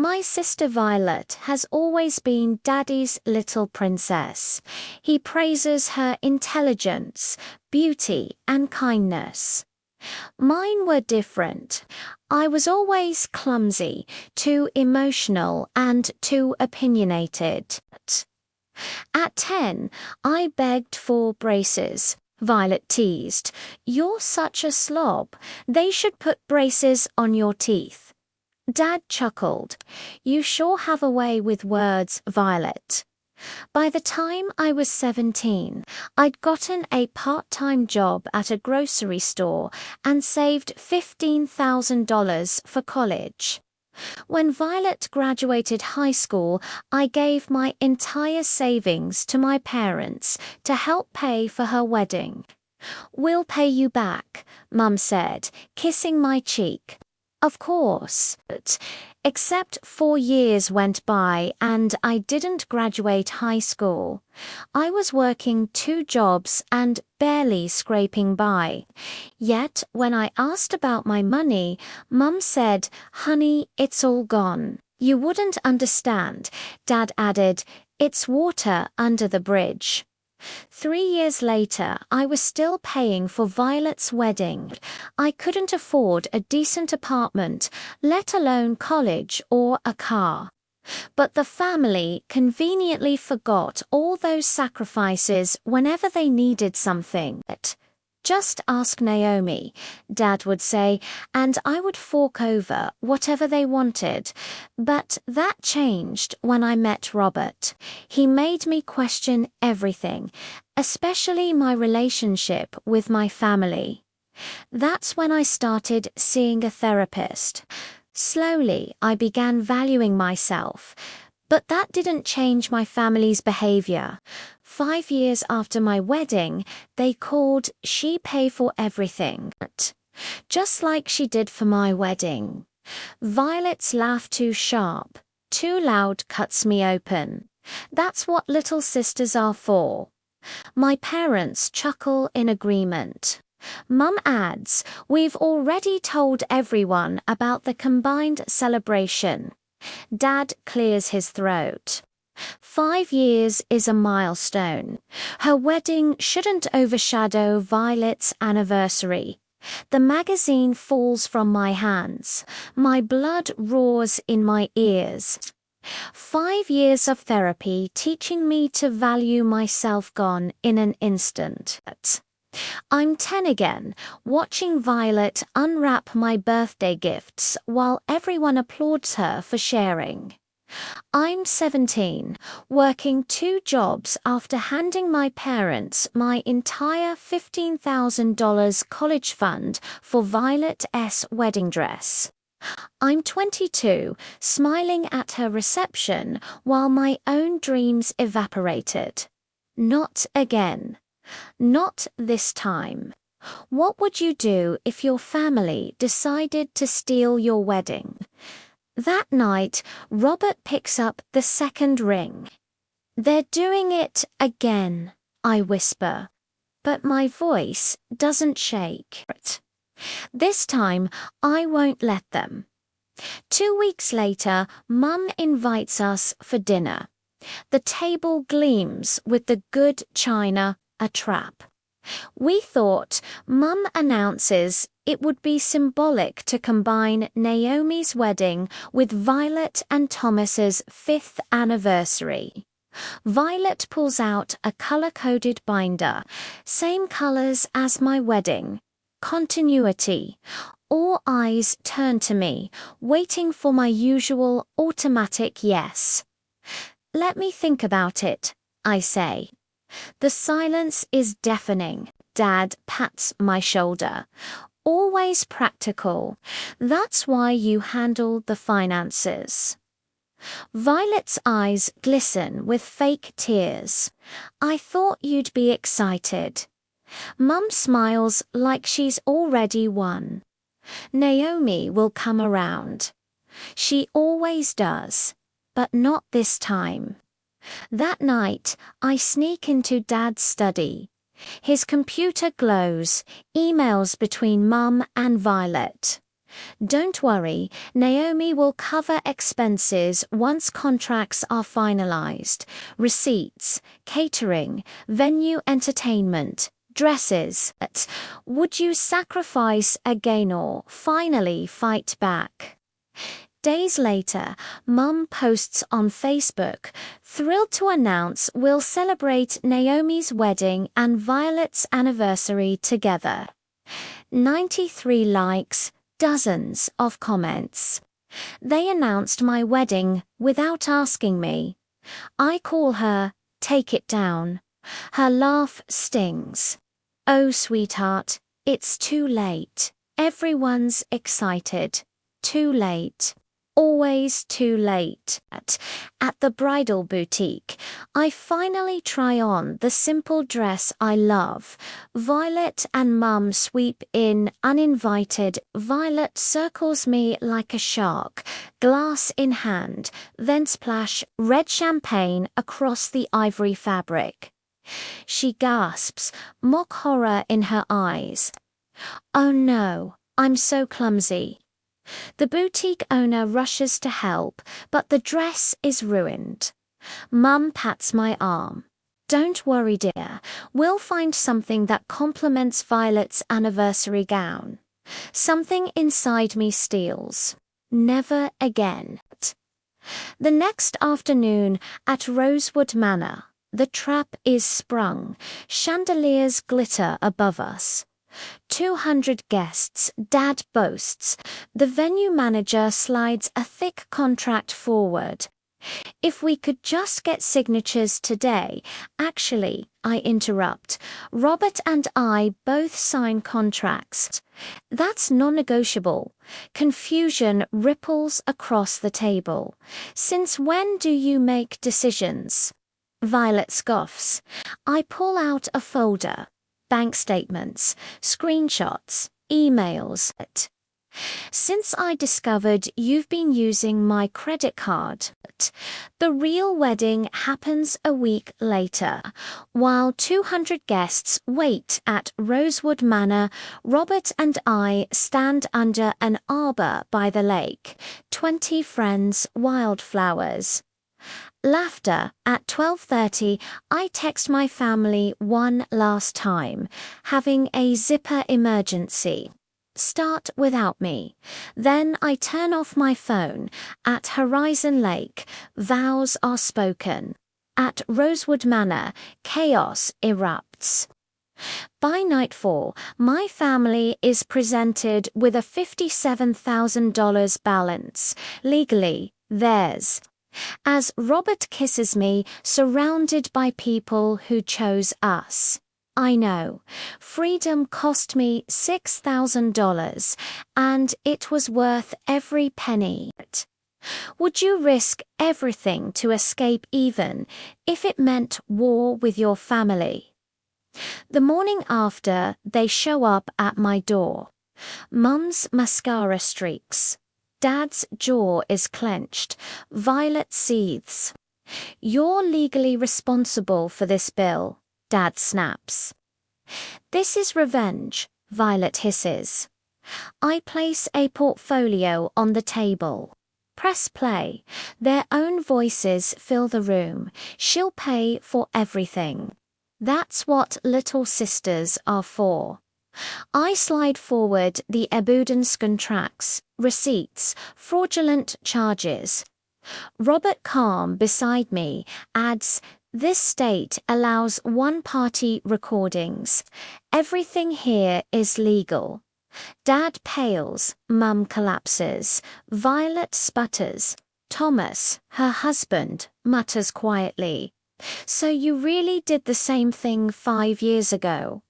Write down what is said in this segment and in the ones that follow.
My sister Violet has always been Daddy's little princess. He praises her intelligence, beauty, and kindness. Mine were different. I was always clumsy, too emotional, and too opinionated. At 10, I begged for braces. Violet teased, "You're such a slob. They should put braces on your teeth." Dad chuckled, "You sure have a way with words, Violet." By the time I was 17, I'd gotten a part-time job at a grocery store and saved $15,000 for college. When Violet graduated high school, I gave my entire savings to my parents to help pay for her wedding. "We'll pay you back," Mum said, kissing my cheek. Of course. Except 4 years went by and I didn't graduate high school. I was working 2 jobs and barely scraping by. Yet when I asked about my money, Mum said, "Honey, it's all gone." "You wouldn't understand," Dad added, "it's water under the bridge." 3 years later, I was still paying for Violet's wedding. I couldn't afford a decent apartment, let alone college or a car. But the family conveniently forgot all those sacrifices whenever they needed something. "Just ask Naomi," Dad would say, and I would fork over whatever they wanted. But that changed when I met Robert. He made me question everything, especially my relationship with my family. That's when I started seeing a therapist. Slowly, I began valuing myself. But that didn't change my family's behavior. 5 years after my wedding, they called "She pay for everything," just like she did for my wedding. Violet's laugh too sharp, too loud cuts me open. That's what little sisters are for. My parents chuckle in agreement. Mum adds, "We've already told everyone about the combined celebration." Dad clears his throat. 5 years is a milestone. Her wedding shouldn't overshadow Violet's anniversary. The magazine falls from my hands. My blood roars in my ears. 5 years of therapy teaching me to value myself gone in an instant. I'm 10 again, watching Violet unwrap my birthday gifts while everyone applauds her for sharing. I'm 17, working 2 jobs after handing my parents my entire $15,000 college fund for Violet's wedding dress. I'm 22, smiling at her reception while my own dreams evaporated. Not again. Not this time. What would you do if your family decided to steal your wedding? That night, Robert picks up the second ring. "They're doing it again," I whisper, but my voice doesn't shake. This time, I won't let them. 2 weeks later, Mum invites us for dinner. The table gleams with the good china, a trap. We thought, Mum announces, it would be symbolic to combine Naomi's wedding with Violet and Thomas's 5th anniversary. Violet pulls out a color-coded binder, same colors as my wedding. Continuity. All eyes turn to me, waiting for my usual automatic yes. "Let me think about it," I say. The silence is deafening. Dad pats my shoulder. "Always practical. That's why you handle the finances." Violet's eyes glisten with fake tears. "I thought you'd be excited." Mum smiles like she's already won. "Naomi will come around." She always does, but not this time. That night, I sneak into Dad's study. His computer glows, emails between Mum and Violet. Don't worry, Naomi will cover expenses once contracts are finalized. Receipts, catering, venue entertainment, dresses. Would you sacrifice again or finally fight back? Days later, Mum posts on Facebook, thrilled to announce we'll celebrate Naomi's wedding and Violet's anniversary together. 93 likes, dozens of comments. They announced my wedding without asking me. I call her, take it down. Her laugh stings. Oh, sweetheart, it's too late. Everyone's excited. Too late. Always too late. At the bridal boutique, I finally try on the simple dress I love. Violet and Mum sweep in uninvited. Violet circles me like a shark, glass in hand, then splash red champagne across the ivory fabric. She gasps, mock horror in her eyes. Oh no, I'm so clumsy. The boutique owner rushes to help, but the dress is ruined. Mum pats my arm. Don't worry, dear. We'll find something that complements Violet's anniversary gown. Something inside me steals. Never again. The next afternoon at Rosewood Manor, the trap is sprung. Chandeliers glitter above us. 200 guests, Dad boasts. The venue manager slides a thick contract forward. If we could just get signatures today. Actually, I interrupt. Robert and I both sign contracts. That's non-negotiable. Confusion ripples across the table. Since when do you make decisions? Violet scoffs. I pull out a folder. Bank statements, screenshots, emails. Since I discovered you've been using my credit card. The real wedding happens a week later. While 200 guests wait at Rosewood Manor, Robert and I stand under an arbor by the lake. 20 friends, wildflowers. Laughter. At 12:30, I text my family one last time, having a zipper emergency. Start without me. Then I turn off my phone. At Horizon Lake, vows are spoken. At Rosewood Manor, chaos erupts. By nightfall, my family is presented with a $57,000 balance, legally theirs. As Robert kisses me, surrounded by people who chose us. I know, freedom cost me $6,000, and it was worth every penny. Would you risk everything to escape even if it meant war with your family? The morning after, they show up at my door. Mum's mascara streaks. Dad's jaw is clenched. Violet seethes. You're legally responsible for this bill, Dad snaps. This is revenge, Violet hisses. I place a portfolio on the table. Press play. Their own voices fill the room. She'll pay for everything. That's what little sisters are for. I slide forward the evidence contracts, receipts, fraudulent charges. Robert Calm beside me adds, this state allows one-party recordings. Everything here is legal. Dad pales, Mum collapses, Violet sputters. Thomas, her husband, mutters quietly. So you really did the same thing 5 years ago.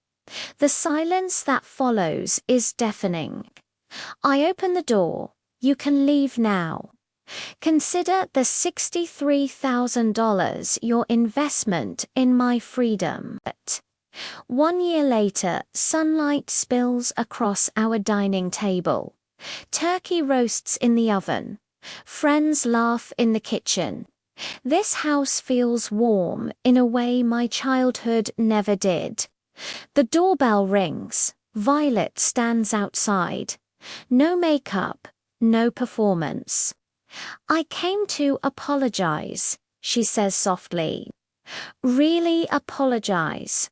The silence that follows is deafening. I open the door. You can leave now. Consider the $63,000 your investment in my freedom. 1 year later, sunlight spills across our dining table. Turkey roasts in the oven. Friends laugh in the kitchen. This house feels warm in a way my childhood never did. The doorbell rings. Violet stands outside. No makeup, no performance. I came to apologize, she says softly. Really apologize.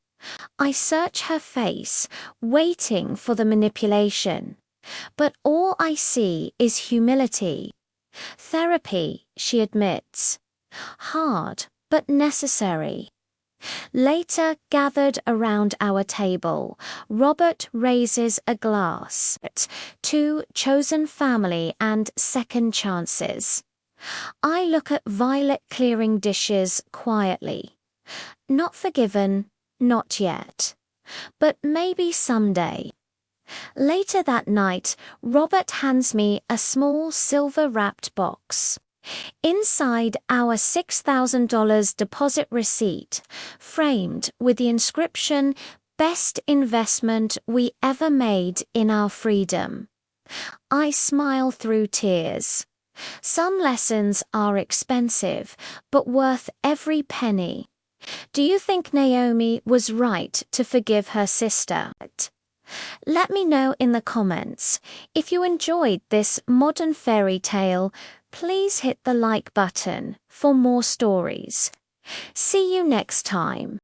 I search her face, waiting for the manipulation. But all I see is humility. Therapy, she admits. Hard, but necessary. Later, gathered around our table, Robert raises a glass to chosen family and second chances. I look at Violet clearing dishes quietly. Not forgiven, not yet. But maybe someday. Later that night, Robert hands me a small silver-wrapped box. Inside, our $6,000 deposit receipt, framed with the inscription, "Best investment we ever made in our freedom." I smile through tears. Some lessons are expensive, but worth every penny. Do you think Naomi was right to forgive her sister? Let me know in the comments. If you enjoyed this modern fairy tale, please hit the like button for more stories. See you next time.